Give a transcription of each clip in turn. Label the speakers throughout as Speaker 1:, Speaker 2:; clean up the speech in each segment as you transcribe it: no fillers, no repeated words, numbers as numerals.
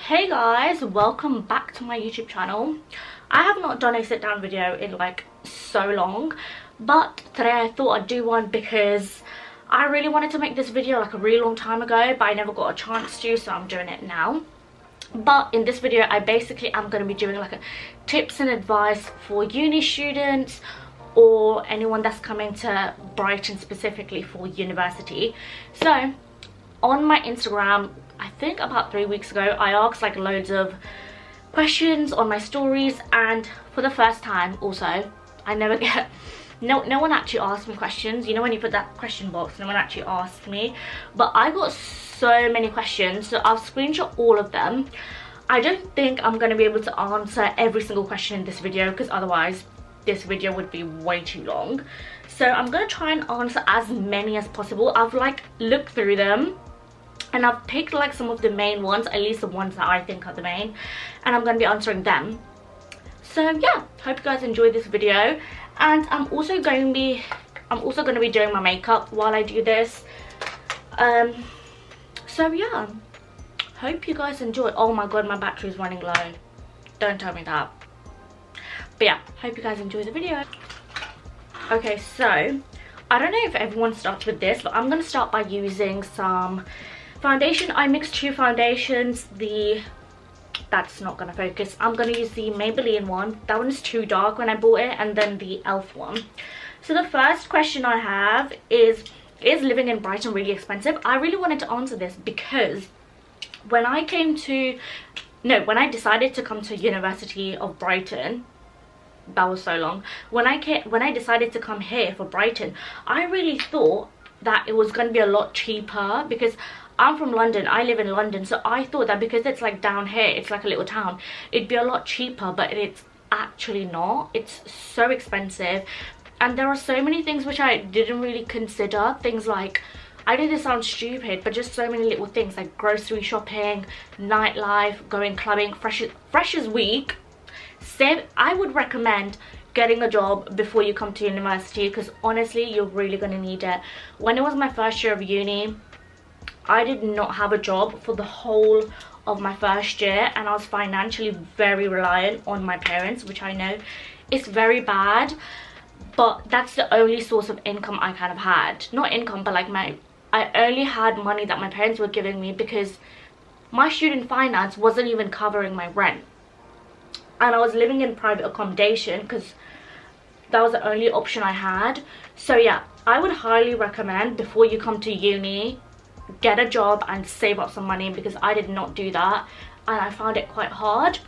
Speaker 1: Hey guys, welcome back to my YouTube channel. I have not done a sit down video in like so long, but today I thought I'd do one because I really wanted to make this video like a really long time ago, but I never got a chance to, so I'm doing it now. But in this video I basically am going to be doing like a tips and advice for uni students or anyone that's coming to Brighton specifically for university. So on my Instagram, I think about 3 weeks ago, I asked like loads of questions on my stories, and for the first time also, I never get no one actually asked me questions. You know when you put that question box, no one actually asked me, but I got so many questions, so I'll screenshot all of them. I don't think I'm going to be able to answer every single question in this video because otherwise this video would be way too long. So I'm going to try and answer as many as possible. I've like looked through them and I've picked like some of the main ones, at least the ones that I think are the main, and I'm going to be answering them. So yeah, hope you guys enjoy this video. And I'm also going to be doing my makeup while I do this. So yeah, hope you guys enjoy. Oh my god, my battery is running low. Don't tell me that. But yeah, hope you guys enjoy the video. Okay, so I don't know if everyone starts with this, but I'm going to start by using some foundation. I mixed two foundations. That's not gonna focus. I'm gonna use the Maybelline one. That one is too dark when I bought it, and then the elf one. So the first question I have is living in Brighton really expensive? I really wanted to answer this because when I decided to come to University of Brighton, that was so long, when I decided to come here for Brighton, I really thought that it was going to be a lot cheaper because I'm from London, I live in London, so I thought that because it's like down here, it's like a little town, it'd be a lot cheaper, but it's actually not. It's so expensive, and there are so many things which I didn't really consider. Things like, I know this sounds stupid, but just so many little things like grocery shopping, nightlife, going clubbing, freshers week. I would recommend getting a job before you come to university because honestly, you're really going to need it. When it was my first year of uni, I did not have a job for the whole of my first year, and I was financially very reliant on my parents, which I know is very bad, but that's the only source of income I kind of had. Not income, but like I only had money that my parents were giving me because my student finance wasn't even covering my rent, and I was living in private accommodation because that was the only option I had. So yeah, I would highly recommend before you come to uni, get a job and save up some money, because I did not do that and I found it quite hard.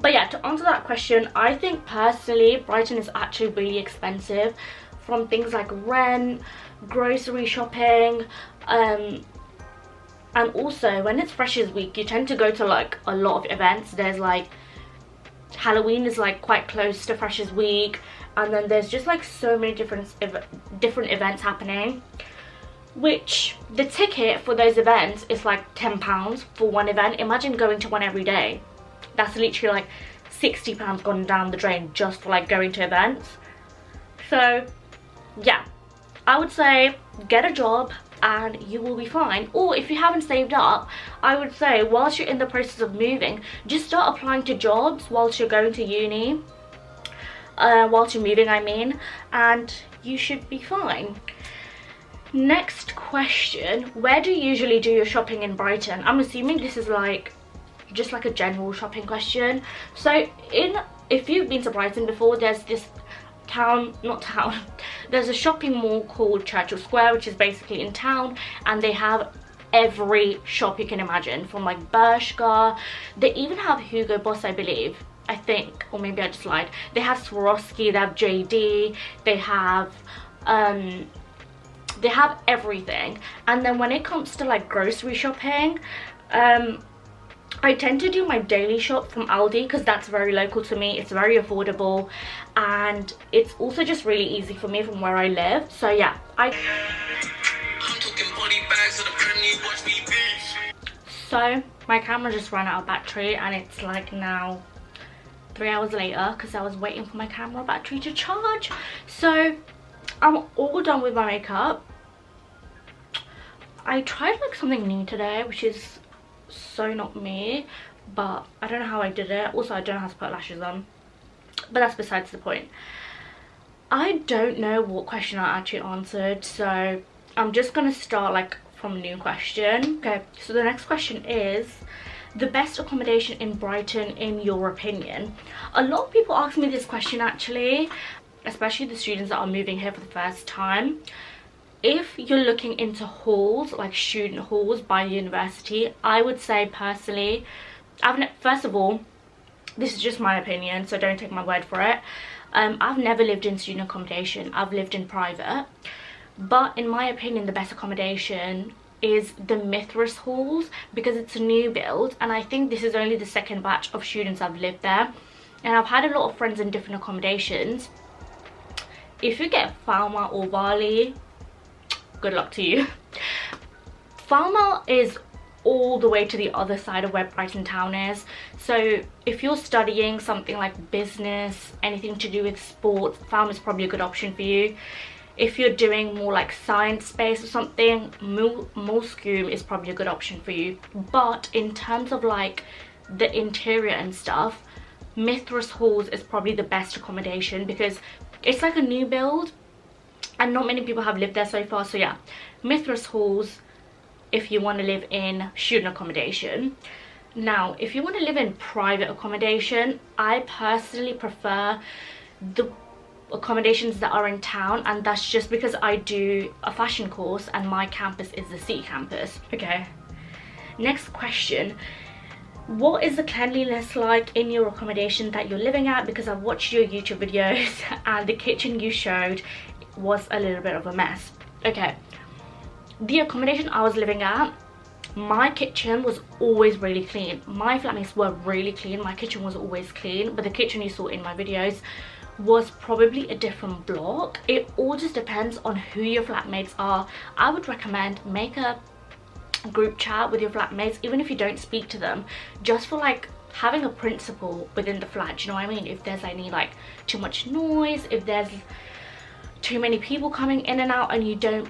Speaker 1: But yeah, to answer that question, I think personally Brighton is actually really expensive, from things like rent, grocery shopping, and also when it's freshers week you tend to go to like a lot of events. There's like Halloween is like quite close to freshers week, and then there's just like so many different events happening, which the ticket for those events is like £10 for one event. Imagine going to one every day. That's literally like £60 gone down the drain just for like going to events. So yeah, I would say get a job and you will be fine. Or if you haven't saved up, I would say whilst you're in the process of moving, just start applying to jobs whilst you're going to uni, whilst you're moving I mean, and you should be fine. Next question, where do you usually do your shopping in Brighton? I'm assuming this is like just like a general shopping question. So if you've been to Brighton before, there's this there's a shopping mall called Churchill Square, which is basically in town, and they have every shop you can imagine, from like Bershka. They even have Hugo Boss, I believe, I think, or maybe I just lied. They have Swarovski, they have JD, they have everything. And then when it comes to like grocery shopping, I tend to do my daily shop from Aldi because that's very local to me. It's very affordable, and it's also just really easy for me from where I live. So yeah, so my camera just ran out of battery, and it's like now 3 hours later because I was waiting for my camera battery to charge. So I'm all done with my makeup. I tried like something new today, which is so not me, but I don't know how I did it. Also, I don't know how to put lashes on, but that's besides the point. I don't know what question I actually answered, so I'm just gonna start like from a new question. Okay, so the next question is the best accommodation in Brighton in your opinion. A lot of people ask me this question actually, especially the students that are moving here for the first time. If you're looking into halls, like student halls by university, I would say personally, first of all, this is just my opinion, so don't take my word for it. I've never lived in student accommodation. I've lived in private, but in my opinion the best accommodation is the Mithras halls, because it's a new build, and I think this is only the second batch of students I've lived there, and I've had a lot of friends in different accommodations. If you get Falmouth or Bali, good luck to you. Falmouth is all the way to the other side of where Brighton town is, so if you're studying something like business, anything to do with sports, Falmouth is probably a good option for you. If you're doing more like science space or something, Moulsecoomb is probably a good option for you. But in terms of like the interior and stuff, Mithras halls is probably the best accommodation, because it's like a new build and not many people have lived there so far. So yeah, Mithras halls if you want to live in student accommodation. Now, if you want to live in private accommodation, I personally prefer the accommodations that are in town, and that's just because I do a fashion course and my campus is the city campus. Okay, next question. What is the cleanliness like in your accommodation that you're living at? Because I've watched your YouTube videos and the kitchen you showed was a little bit of a mess. Okay, the accommodation I was living at, my kitchen was always really clean. My flatmates were really clean. My kitchen was always clean, but the kitchen you saw in my videos was probably a different block. It all just depends on who your flatmates are. I would recommend make a group chat with your flatmates, even if you don't speak to them, just for like having a principle within the flat. Do you know what I mean? If there's any like too much noise, if there's too many people coming in and out and you don't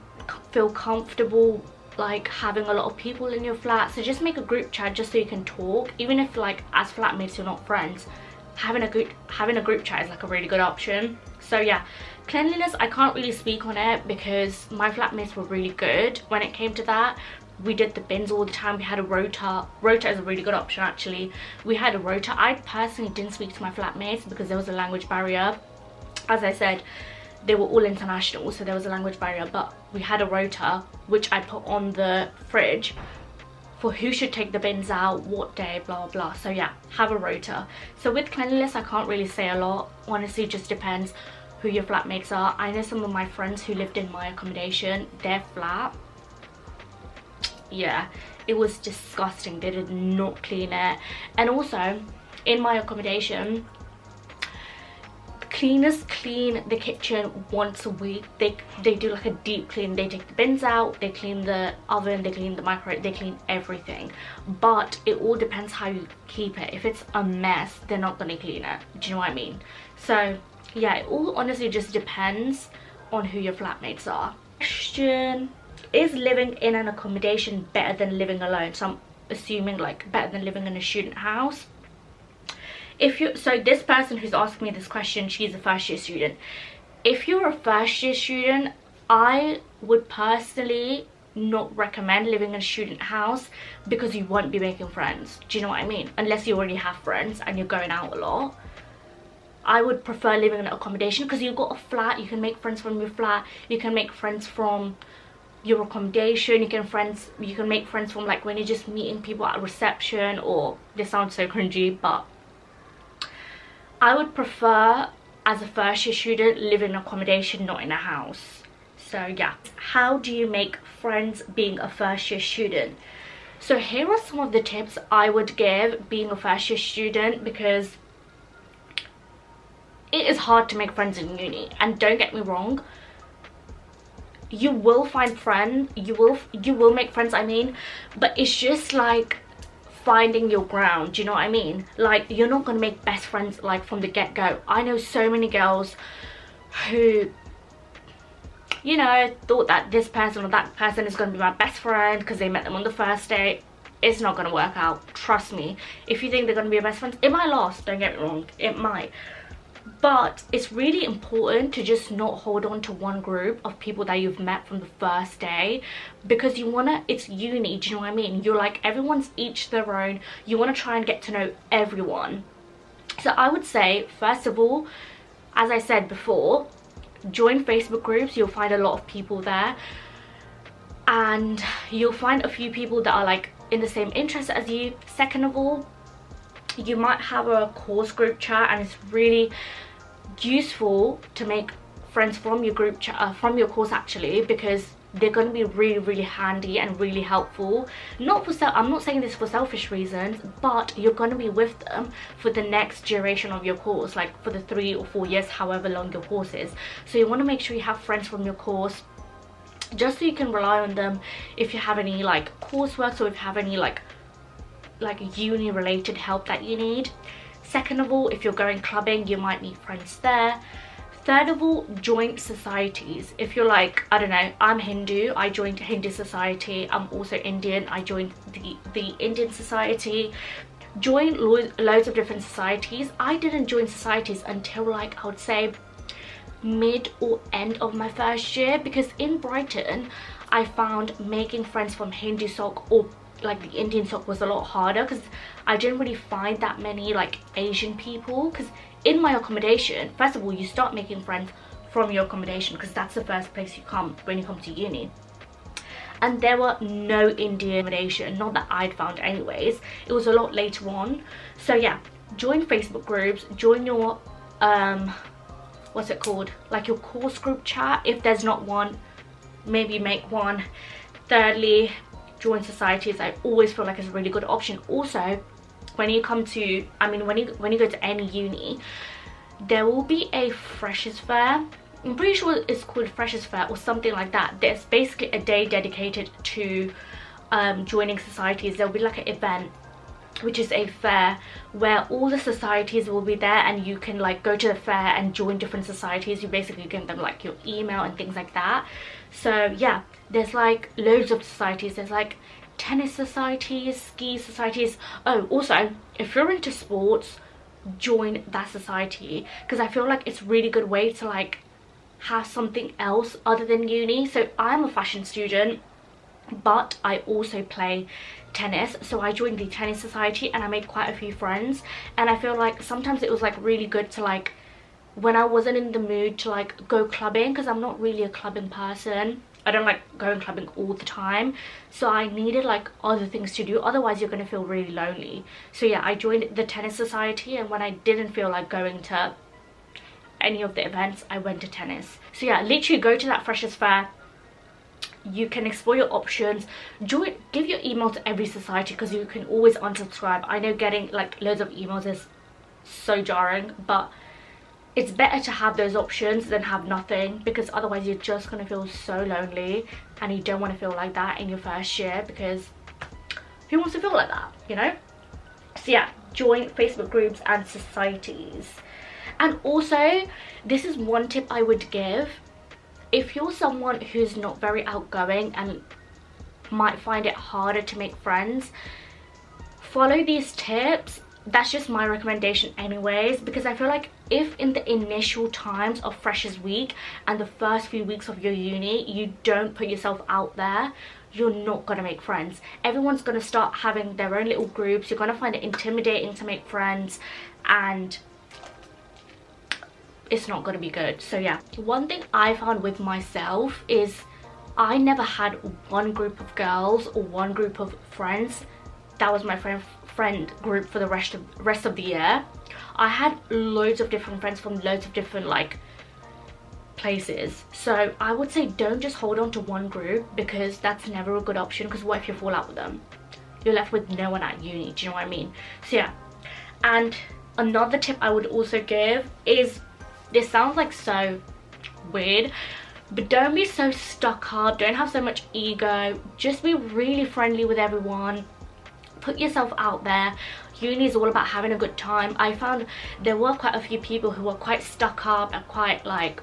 Speaker 1: feel comfortable like having a lot of people in your flat, so just make a group chat just so you can talk. Even if like as flatmates you're not friends, having a group chat is like a really good option. So yeah, cleanliness, I can't really speak on it because my flatmates were really good when it came to that. We did the bins all the time. We had a rota is a really good option actually. We had a rota. I personally didn't speak to my flatmates because there was a language barrier. As I said, they were all international, so there was a language barrier, but we had a rota which I put on the fridge for who should take the bins out, what day, blah blah. So yeah, have a rota. So with cleanliness, I can't really say a lot. Honestly, it just depends who your flatmates are. I know some of my friends who lived in my accommodation, their flat, yeah, it was disgusting. They did not clean it. And also in my accommodation, cleaners clean the kitchen once a week. They do like a deep clean. They take the bins out, they clean the oven, they clean the microwave, they clean everything. But it all depends how you keep it. If it's a mess, they're not going to clean it. Do you know what I mean? So yeah, it all honestly just depends on who your flatmates are. Question: is living in an accommodation better than living alone? So I'm assuming like better than living in a student house. So this person who's asking me this question, she's a first year student. If you're a first year student, I would personally not recommend living in a student house because you won't be making friends. Do you know what I mean? Unless you already have friends and you're going out a lot. I would prefer living in an accommodation because you've got a flat. You can make friends from your flat. You can make friends from your accommodation. You can make friends from like when you're just meeting people at reception, or this sounds so cringy, but I would prefer as a first year student live in accommodation, not in a house. So yeah, how do you make friends being a first year student? So here are some of the tips I would give being a first year student, because it is hard to make friends in uni. And don't get me wrong, you will find friends, you will make friends, I mean, but it's just like finding your ground. Do you know what I mean? Like, you're not gonna make best friends like from the get-go. I know so many girls who, you know, thought that this person or that person is gonna be my best friend because they met them on the first date. it's not gonna work out. Trust me. If you think they're gonna be your best friends, it might last, don't get me wrong, it might. But it's really important to just not hold on to one group of people that you've met from the first day, because you wanna, it's uni, do you know what I mean? You're like, everyone's each their own. You wanna try and get to know everyone. So I would say, first of all, as I said before, join Facebook groups. You'll find a lot of people there, and you'll find a few people that are like in the same interest as you. Second of all, you might have a course group chat, and it's really useful to make friends from your group chat, from your course actually, because they're going to be really handy and really helpful. Not for I'm not saying this for selfish reasons, but you're going to be with them for the next duration of your course, like for the 3 or 4 years, however long your course is. So you want to make sure you have friends from your course, just so you can rely on them if you have any like coursework, or if you have any like uni related help that you need. Second of all, if you're going clubbing, you might meet friends there. Third of all, join societies. If you're like, I don't know, I'm Hindu, I joined Hindu society. I'm also Indian, I joined the Indian society. Join loads of different societies. I didn't join societies until like, I would say mid or end of my first year, because in Brighton I found making friends from Hindu soc or like the Indian soc was a lot harder, because I didn't really find that many like Asian people. Because in my accommodation, first of all, you start making friends from your accommodation, because that's the first place you come when you come to uni, and there were no Indian accommodation, not that I'd found anyways. It was a lot later on. So yeah, join Facebook groups, join your what's it called, like your course group chat. If there's not one, maybe make one. Thirdly, join societies. I always feel like it's a really good option. Also, when you come to, I mean, when you go to any uni, there will be a freshers fair. I'm pretty sure it's called freshers fair or something like that. There's basically a day dedicated to joining societies. There'll be like an event, which is a fair where all the societies will be there, and you can like go to the fair and join different societies. You basically give them like your email and things like that. So yeah, there's like loads of societies. There's like tennis societies, ski societies. Oh, also, if you're into sports, join that society, because I feel like it's a really good way to like have something else other than uni. So I'm a fashion student, but I also play tennis, so I joined the tennis society and I made quite a few friends. And I feel like sometimes it was like really good to like, when I wasn't in the mood to like go clubbing, because I'm not really a clubbing person, I don't like going clubbing all the time, so I needed like other things to do, otherwise you're going to feel really lonely. So yeah, I joined the tennis society, and when I didn't feel like going to any of the events, I went to tennis. So yeah, literally go to that freshers fair. You can explore your options. Join, give your email to every society, because you can always unsubscribe. I know getting like loads of emails is so jarring, but it's better to have those options than have nothing, because otherwise you're just going to feel so lonely, and you don't want to feel like that in your first year, because who wants to feel like that, you know? So yeah, join Facebook groups and societies. And also, this is one tip I would give. If you're someone who's not very outgoing and might find it harder to make friends, follow these tips. That's just my recommendation anyways, because I feel like if in the initial times of freshers week and the first few weeks of your uni you don't put yourself out there, you're not going to make friends. Everyone's going to start having their own little groups. You're going to find it intimidating to make friends, and it's not going to be good. So yeah, one thing I found with myself is I never had one group of girls or one group of friends that was my friend group for the rest of the year. I had loads of different friends from loads of different like places. So I would say don't just hold on to one group, because that's never a good option. Because what if you fall out with them? You're left with no one at uni, do you know what I mean? So yeah, and another tip I would also give is, this sounds like so weird, but don't be so stuck up, don't have so much ego, just be really friendly with everyone. Put yourself out there. Uni is all about having a good time. I found there were quite a few people who were quite stuck up and quite like,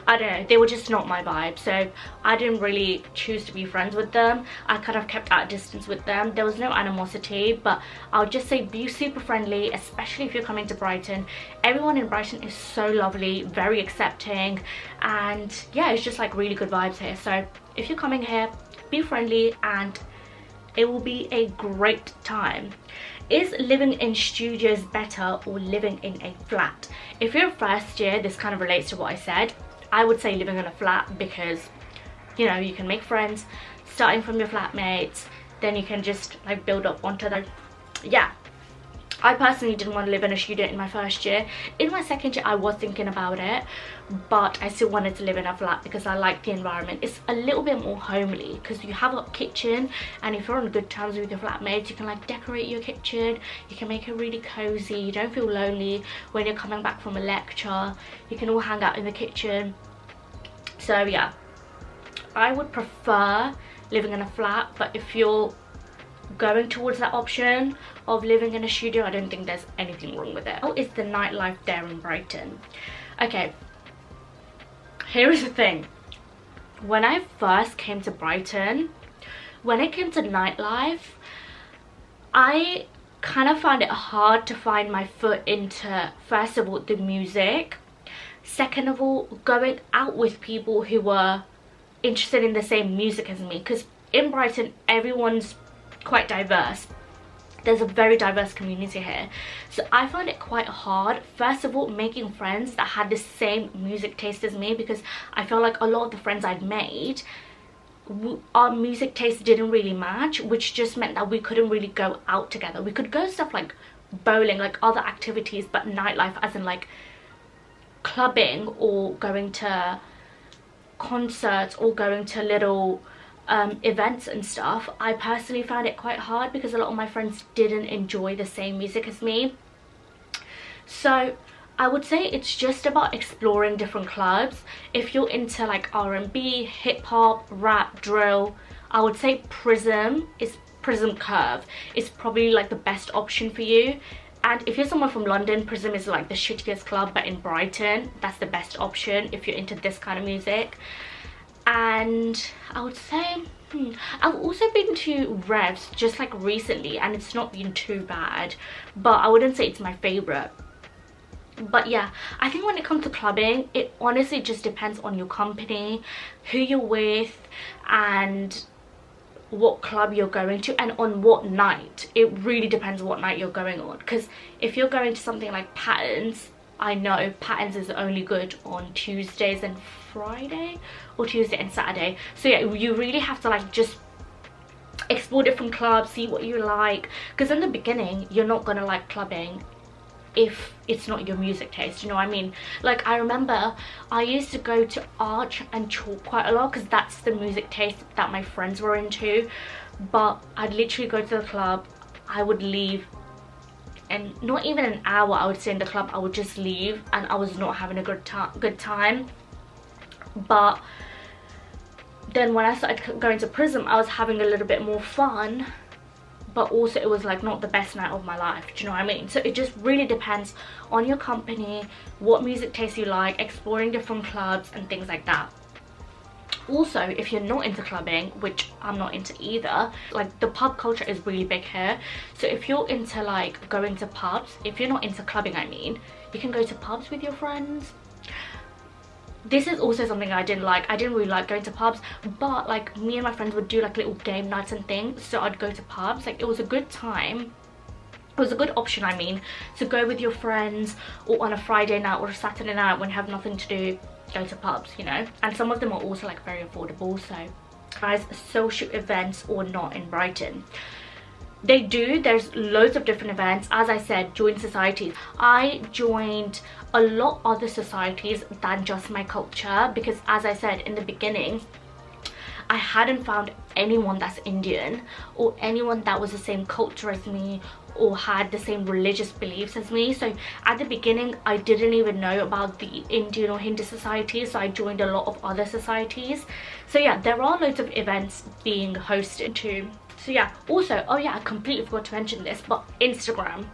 Speaker 1: I don't know, they were just not my vibe. So I didn't really choose to be friends with them. I kind of kept at a distance with them. There was no animosity, but I would just say be super friendly, especially if you're coming to Brighton. Everyone in Brighton is so lovely, very accepting, and yeah, it's just like really good vibes here. So if you're coming here, be friendly and it will be a great time. Is living in studios better or living in a flat? If you're first year, this kind of relates to what I said. I would say living in a flat because, you know, you can make friends starting from your flatmates, then you can just like build up onto them. Yeah, I personally didn't want to live in a studio in my first year. In my second year I was thinking about it, but I still wanted to live in a flat because I like the environment. It's a little bit more homely because you have a kitchen, and if you're on good terms with your flatmates, you can like decorate your kitchen, you can make it really cozy, you don't feel lonely when you're coming back from a lecture, you can all hang out in the kitchen. So yeah, I would prefer living in a flat, but if you're going towards that option of living in a studio, I don't think there's anything wrong with it. How is the nightlife there in Brighton? Okay, here is the thing. When I first came to Brighton, when it came to nightlife, I kind of found it hard to find my foot into, first of all, the music, second of all, going out with people who were interested in the same music as me, because in Brighton everyone's quite diverse. There's a very diverse community here, so I found it quite hard, first of all, making friends that had the same music taste as me, because I felt like a lot of the friends I'd made, our music taste didn't really match, which just meant that we couldn't really go out together. We could go stuff like bowling, like other activities, but nightlife as in like clubbing or going to concerts or going to little events and stuff, I personally found it quite hard because a lot of my friends didn't enjoy the same music as me. So I would say it's just about exploring different clubs. If you're into like R&B, hip-hop, rap, drill, I would say Prism Curve is probably like the best option for you. And if you're someone from London, Prism is like the shittiest club, but in Brighton that's the best option if you're into this kind of music. And I would say I've also been to Revs just like recently, and it's not been too bad, but I wouldn't say it's my favorite. But yeah, I think when it comes to clubbing, it honestly just depends on your company, who you're with, and what club you're going to, and on what night. It really depends what night you're going on, because if you're going to something like Patterns, I know Patterns is only good on Tuesdays and Friday, or Tuesday and Saturday. So yeah, you really have to like just explore different clubs, see what you like, because in the beginning you're not gonna like clubbing if it's not your music taste, you know what I mean? Like I remember I used to go to Arch and Chalk quite a lot because that's the music taste that my friends were into, but I'd literally go to the club, I would leave, and not even an hour I would stay in the club, I would just leave, and I was not having a good time. But then when I started going to Prism, I was having a little bit more fun, but also it was like not the best night of my life, do you know what I mean? So it just really depends on your company, what music taste you like, exploring different clubs and things like that. Also, if you're not into clubbing, which I'm not into either, like the pub culture is really big here. So if you're into like going to pubs, if you're not into clubbing, I mean, you can go to pubs with your friends. This is also something I didn't like. I didn't really like going to pubs, but like me and my friends would do like little game nights and things, so I'd go to pubs. Like it was a good time, it was a good option, I mean, to go with your friends, or on a Friday night or a Saturday night when you have nothing to do, go to pubs, you know. And some of them are also like very affordable. So guys, social events or not in Brighton, they do, there's loads of different events. As I said, join societies. I joined a lot other societies than just my culture, because as I said in the beginning, I hadn't found anyone that's Indian or anyone that was the same culture as me or had the same religious beliefs as me. So at the beginning I didn't even know about the Indian or Hindu societies, so I joined a lot of other societies. So yeah, there are loads of events being hosted too. So yeah, also, oh yeah, I completely forgot to mention this, but Instagram.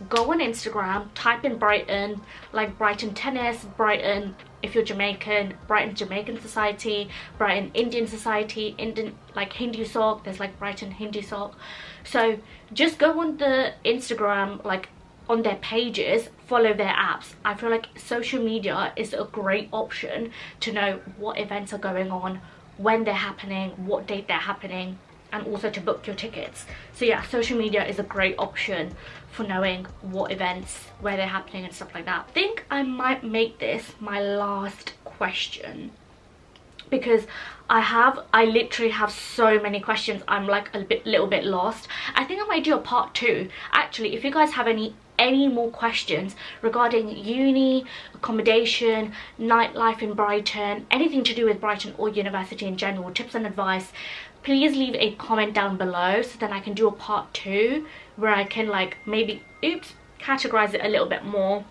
Speaker 1: go on Instagram, type in Brighton, like Brighton tennis, Brighton, if you're Jamaican, Brighton Jamaican Society, Brighton Indian Society, Indian like Hindu sock, there's like Brighton Hindu sock. So just go on the Instagram, like on their pages, follow their apps. I feel like social media is a great option to know what events are going on, when they're happening, what date they're happening, and also to book your tickets. So yeah, social media is a great option for knowing what events, where they're happening and stuff like that. I think I might make this my last question, because I literally have so many questions. I'm like a little bit lost. I think I might do a part 2. Actually, if you guys have any more questions regarding uni, accommodation, nightlife in Brighton, anything to do with Brighton or university in general, tips and advice, please leave a comment down below, so then I can do a part 2 where I can like maybe categorize it a little bit more.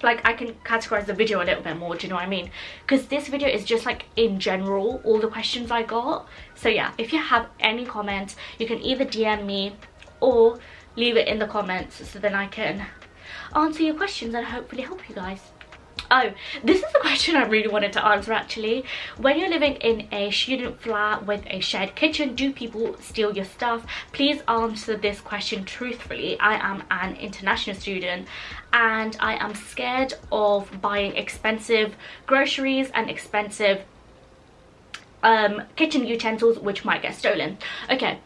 Speaker 1: Like I can categorize the video a little bit more, do you know what I mean? Because this video is just like in general all the questions I got. So yeah, if you have any comments, you can either DM me or leave it in the comments, so then I can answer your questions and hopefully help you guys. Oh, this is a question I really wanted to answer actually. When you're living in a student flat with a shared kitchen, do people steal your stuff? Please answer this question truthfully. I am an international student and I am scared of buying expensive groceries and expensive kitchen utensils which might get stolen. Okay,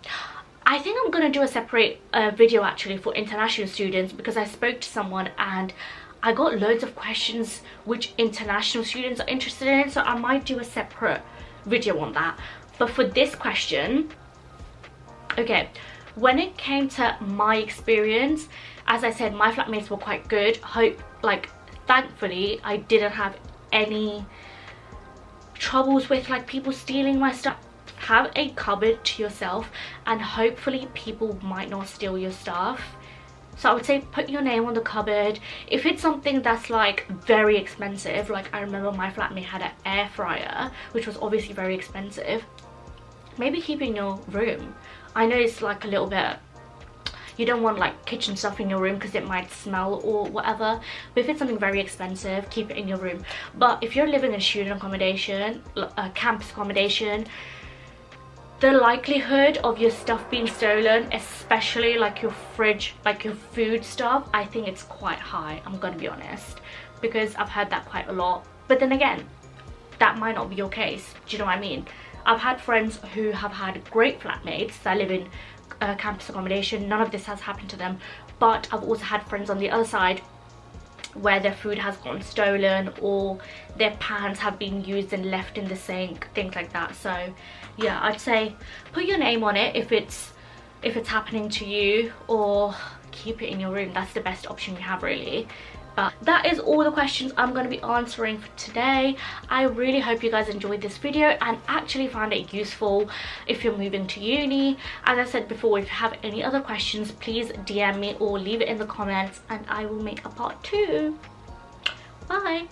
Speaker 1: I think I'm gonna do a separate video actually for international students, because I spoke to someone and I got loads of questions which international students are interested in, so I might do a separate video on that. But for this question, okay, when it came to my experience, as I said, my flatmates were quite good. Thankfully I didn't have any troubles with like people stealing my stuff. Have a cupboard to yourself and hopefully people might not steal your stuff. So I would say put your name on the cupboard. If it's something that's like very expensive, like I remember my flatmate had an air fryer, which was obviously very expensive, maybe keep it in your room. I know it's like a little bit, you don't want like kitchen stuff in your room because it might smell or whatever, but if it's something very expensive, keep it in your room. But if you're living in student accommodation, campus accommodation, the likelihood of your stuff being stolen, especially like your fridge, like your food stuff, I think it's quite high, I'm gonna be honest, because I've heard that quite a lot. But then again, that might not be your case, do you know what I mean? I've had friends who have had great flatmates that live in campus accommodation, none of this has happened to them, but I've also had friends on the other side where their food has gotten stolen or their pans have been used and left in the sink, things like that. So yeah, I'd say put your name on it if it's happening to you, or keep it in your room. That's the best option you have really. But that is all the questions I'm going to be answering for today. I really hope you guys enjoyed this video and actually found it useful if you're moving to uni. As I said before, if you have any other questions, please DM me or leave it in the comments and I will make a part 2. Bye.